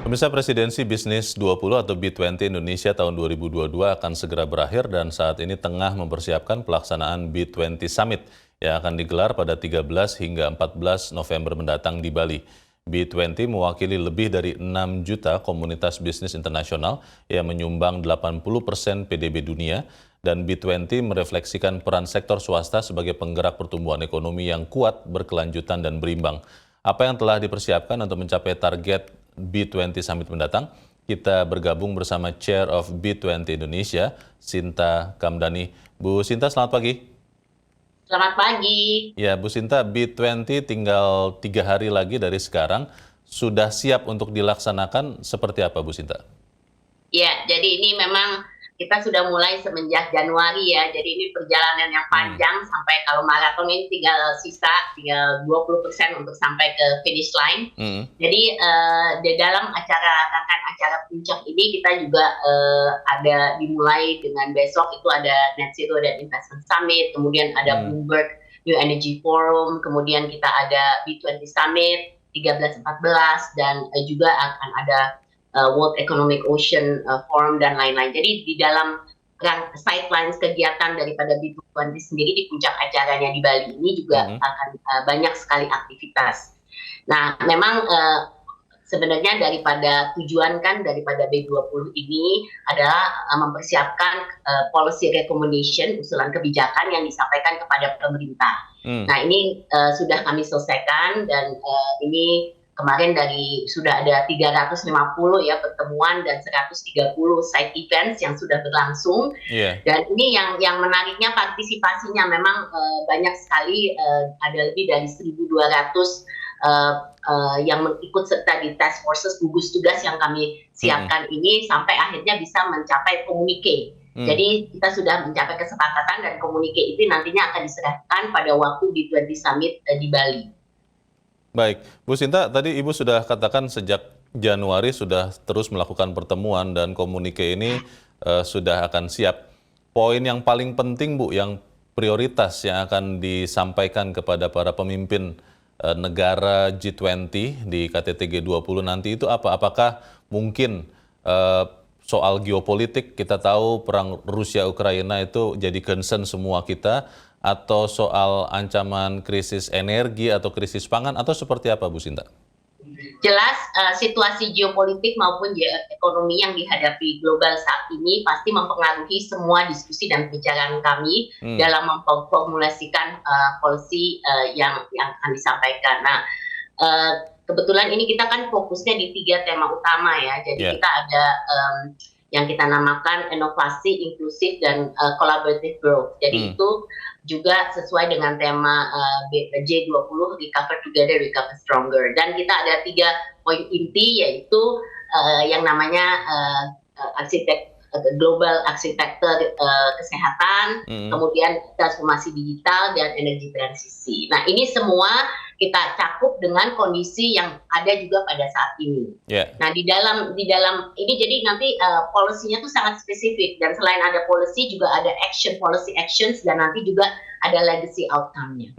Pemirsa, Presidensi Bisnis 20 atau B20 Indonesia tahun 2022 akan segera berakhir dan saat ini tengah mempersiapkan pelaksanaan B20 Summit yang akan digelar pada 13 hingga 14 November mendatang di Bali. B20 mewakili lebih dari 6 juta komunitas bisnis internasional yang menyumbang 80% PDB dunia, dan B20 merefleksikan peran sektor swasta sebagai penggerak pertumbuhan ekonomi yang kuat, berkelanjutan, dan berimbang. Apa yang telah dipersiapkan untuk mencapai target B20 Summit mendatang? Kita bergabung bersama Chair of B20 Indonesia, Sinta Kamdani. Bu Sinta, selamat pagi. Selamat pagi. Ya, Bu Sinta, B20 tinggal 3 hari lagi dari sekarang. Sudah siap untuk dilaksanakan seperti apa, Bu Sinta? Ya, jadi ini memang kita sudah mulai semenjak Januari ya. Jadi ini perjalanan yang panjang sampai kalau maraton ini tinggal 20% untuk sampai ke finish line. Jadi di dalam rangkaian acara puncak ini kita juga ada dimulai dengan besok itu ada Net Zero dan Investment Summit, kemudian ada Bloomberg New Energy Forum, kemudian kita ada B20 Summit 13-14 dan juga akan ada World Economic Ocean Forum dan lain-lain. Jadi di dalam sidelines kegiatan daripada B20 sendiri di puncak acaranya di Bali ini juga akan banyak sekali aktivitas. Nah, memang sebenarnya daripada B20 ini adalah mempersiapkan policy recommendation, usulan kebijakan yang disampaikan kepada pemerintah. Nah, ini sudah kami selesaikan dan ini kemarin sudah ada 350 ya pertemuan dan 130 side events yang sudah berlangsung. Dan ini yang menariknya partisipasinya memang banyak sekali, ada lebih dari 1.200 yang ikut serta di task forces gugus tugas yang kami siapkan ini sampai akhirnya bisa mencapai komunike. Jadi kita sudah mencapai kesepakatan dan komunike itu nantinya akan diserahkan pada waktu B20 Summit di Bali. Baik, Bu Sinta, tadi Ibu sudah katakan sejak Januari sudah terus melakukan pertemuan dan komunike ini sudah akan siap. Poin yang paling penting, Bu, yang prioritas yang akan disampaikan kepada para pemimpin negara G20 di KTT G20 nanti itu apa? Apakah mungkin soal geopolitik, kita tahu perang Rusia-Ukraina itu jadi concern semua kita, atau soal ancaman krisis energi atau krisis pangan, atau seperti apa, Bu Sinta? Jelas situasi geopolitik maupun ekonomi yang dihadapi global saat ini pasti mempengaruhi semua diskusi dan pembicaraan kami dalam memformulasikan policy yang akan disampaikan. Nah, kebetulan ini kita kan fokusnya di 3 tema utama ya. Jadi kita ada yang kita namakan inovasi, inklusif, dan collaborative growth. Jadi itu juga sesuai dengan tema J20, Recover Together, Recover Stronger. Dan kita ada 3 poin inti, yaitu yang namanya global arsitektur kesehatan, kemudian transformasi digital, dan energi transisi. Nah, ini semua kita cakup dengan kondisi yang ada juga pada saat ini. Nah, di dalam ini jadi nanti policy-nya tuh sangat spesifik, dan selain ada policy juga ada policy actions, dan nanti juga ada legacy outcome-nya.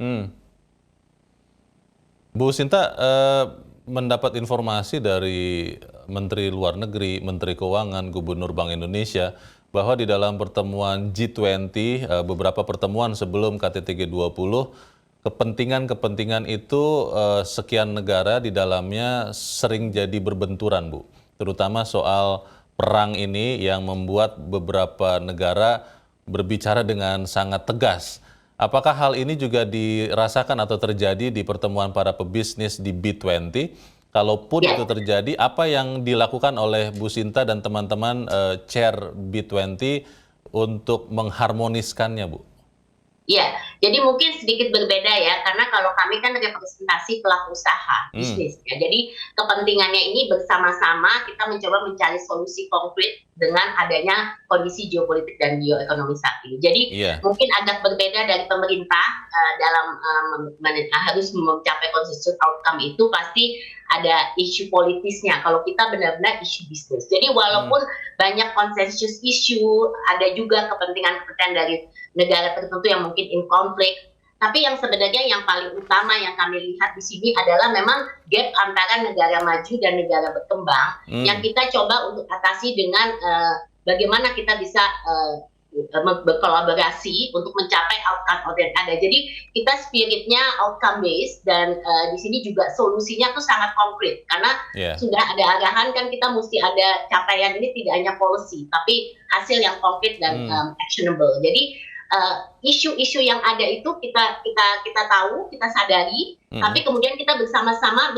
Bu Sinta, mendapat informasi dari Menteri Luar Negeri, Menteri Keuangan, Gubernur Bank Indonesia, bahwa di dalam pertemuan G20, beberapa pertemuan sebelum KTT G20, kepentingan itu sekian negara di dalamnya sering jadi berbenturan, Bu. Terutama soal perang ini yang membuat beberapa negara berbicara dengan sangat tegas. Apakah hal ini juga dirasakan atau terjadi di pertemuan para pebisnis di B20? Kalaupun itu terjadi, apa yang dilakukan oleh Bu Sinta dan teman-teman chair B20 untuk mengharmoniskannya, Bu? Ya, jadi mungkin sedikit berbeda ya, karena kalau kami kan representasi pelaku usaha bisnis ya. Jadi kepentingannya ini bersama-sama kita mencoba mencari solusi konkret dengan adanya kondisi geopolitik dan bioekonomi saat ini. Jadi mungkin agak berbeda dari pemerintah dalam harus mencapai konsensus outcome itu pasti ada isu politisnya. Kalau kita benar-benar isu bisnis. Jadi walaupun banyak konsensus isu, ada juga kepentingan-kepentingan dari negara tertentu yang mungkin in konflik. Tapi yang sebenarnya yang paling utama yang kami lihat di sini adalah memang gap antara negara maju dan negara berkembang yang kita coba untuk atasi dengan bagaimana kita bisa berkolaborasi untuk mencapai outcome yang ada. Jadi kita spiritnya outcome based dan di sini juga solusinya tuh sangat konkret karena sudah ada arahan kan kita mesti ada capaian ini tidak hanya policy tapi hasil yang konkret dan actionable. Jadi isu-isu yang ada itu kita tahu, kita sadari, tapi kemudian kita bersama-sama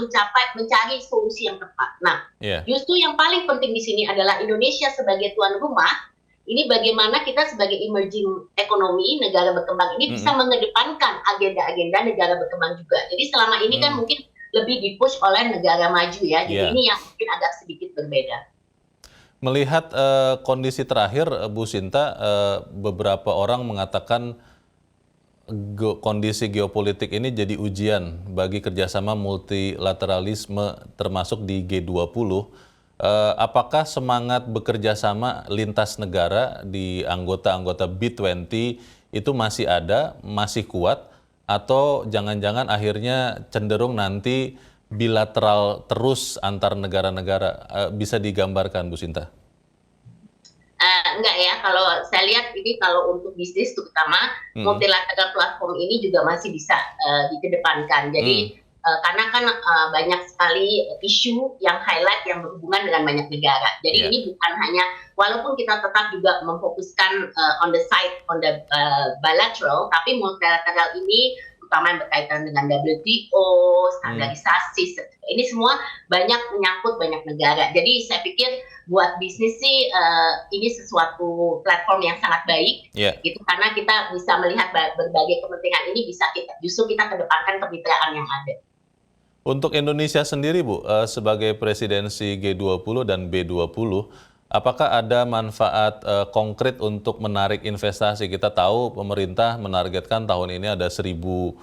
mencari solusi yang tepat. Nah, justru yang paling penting di sini adalah Indonesia sebagai tuan rumah. Ini bagaimana kita sebagai emerging ekonomi negara berkembang ini bisa mengedepankan agenda-agenda negara berkembang juga. Jadi selama ini kan mungkin lebih dipush oleh negara maju ya. Jadi ini yang mungkin agak sedikit berbeda. Melihat kondisi terakhir, Bu Sinta, beberapa orang mengatakan kondisi geopolitik ini jadi ujian bagi kerjasama multilateralisme termasuk di G20. Apakah semangat bekerja sama lintas negara di anggota-anggota B20 itu masih ada, masih kuat, atau jangan-jangan akhirnya cenderung nanti bilateral terus antar negara-negara? Bisa digambarkan, Bu Sinta? Enggak ya, kalau saya lihat ini kalau untuk bisnis terutama multilateral platform ini juga masih bisa dikedepankan. Jadi karena kan banyak sekali isu yang highlight yang berhubungan dengan banyak negara. Jadi ini bukan hanya, walaupun kita tetap juga memfokuskan on the bilateral, tapi multilateral ini terutama yang berkaitan dengan WTO, standarisasi, ini semua banyak menyangkut banyak negara. Jadi saya pikir buat bisnis sih ini sesuatu platform yang sangat baik, gitu karena kita bisa melihat berbagai kepentingan ini bisa justru kita kedepankan kemitraan yang ada. Untuk Indonesia sendiri, Bu, sebagai presidensi G20 dan B20, apakah ada manfaat konkret untuk menarik investasi? Kita tahu pemerintah menargetkan tahun ini ada 1.200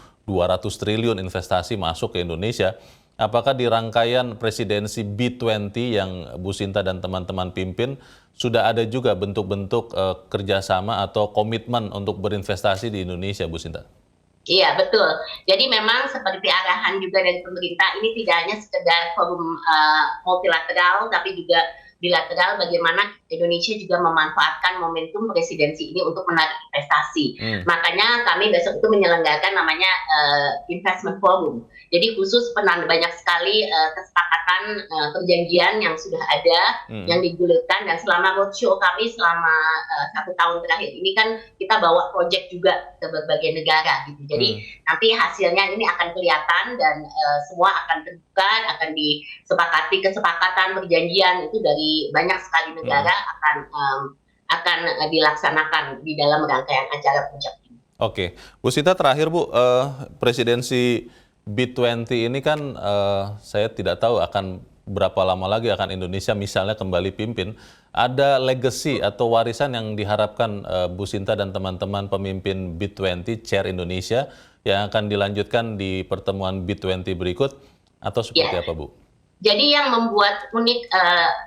triliun investasi masuk ke Indonesia. Apakah di rangkaian presidensi B20 yang Bu Sinta dan teman-teman pimpin, sudah ada juga bentuk-bentuk kerjasama atau komitmen untuk berinvestasi di Indonesia, Bu Sinta? Iya, betul. Jadi memang seperti arahan juga dari pemerintah, ini tidak hanya sekedar forum multilateral, tapi juga bilateral, bagaimana Indonesia juga memanfaatkan momentum presidensi ini untuk menarik investasi. Makanya kami besok itu menyelenggarakan namanya investment forum. Jadi khusus banyak sekali kesepakatan perjanjian yang sudah ada, yang digulirkan, dan selama roadshow kami selama 1 tahun terakhir ini kan kita bawa proyek juga ke berbagai negara gitu. Jadi nanti hasilnya ini akan kelihatan dan semua akan terbuka, akan disepakati kesepakatan perjanjian itu dari banyak sekali negara akan dilaksanakan di dalam rangkaian acara puncak ini. Oke, Bu Sinta, terakhir Bu, presidensi B20 ini kan saya tidak tahu akan berapa lama lagi akan Indonesia misalnya kembali pimpin. Ada legacy atau warisan yang diharapkan Bu Sinta dan teman-teman pemimpin B20 Chair Indonesia yang akan dilanjutkan di pertemuan B20 berikut, atau seperti apa, Bu? Jadi yang membuat unik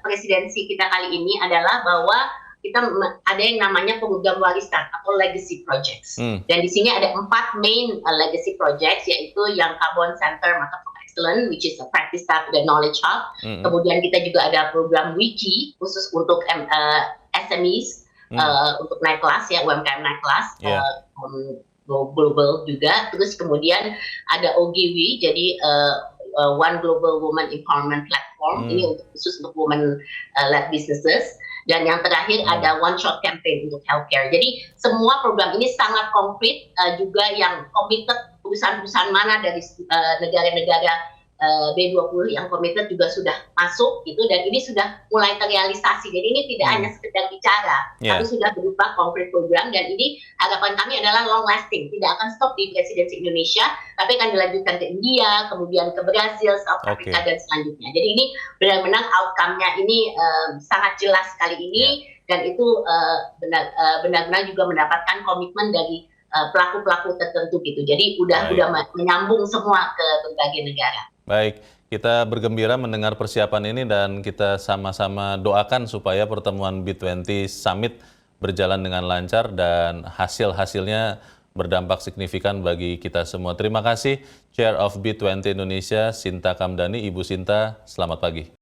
presidensi kita kali ini adalah bahwa kita ada yang namanya program warisan atau legacy projects. Dan di sini ada 4 main legacy projects, yaitu yang Carbon Center Market of Excellence, which is a practice hub dan knowledge hub. Kemudian kita juga ada program Wiki khusus untuk SMEs, untuk naik kelas ya, UMKM naik kelas. Global juga. Terus kemudian ada OGW, jadi One Global Women Empowerment Platform, ini khusus untuk women-led businesses. Dan yang terakhir ada One Shot Campaign untuk healthcare. Jadi semua program ini sangat konkret, juga yang committed, perusahaan-perusahaan mana dari negara-negara B20 yang komited juga sudah masuk gitu, dan ini sudah mulai terrealisasi. Jadi ini tidak hanya sekedar bicara, tapi sudah berupa konkret program, dan ini harapan kami adalah long lasting, tidak akan stop di presidensi Indonesia, tapi akan dilanjutkan ke India, kemudian ke Brazil, South Africa, dan selanjutnya. Jadi ini benar-benar outcome-nya ini sangat jelas kali ini, dan itu benar-benar juga mendapatkan komitmen dari pelaku-pelaku tertentu gitu. Jadi udah menyambung semua ke berbagai negara. Baik, kita bergembira mendengar persiapan ini dan kita sama-sama doakan supaya pertemuan B20 Summit berjalan dengan lancar dan hasil-hasilnya berdampak signifikan bagi kita semua. Terima kasih Chair of B20 Indonesia, Sinta Kamdani. Ibu Sinta, selamat pagi.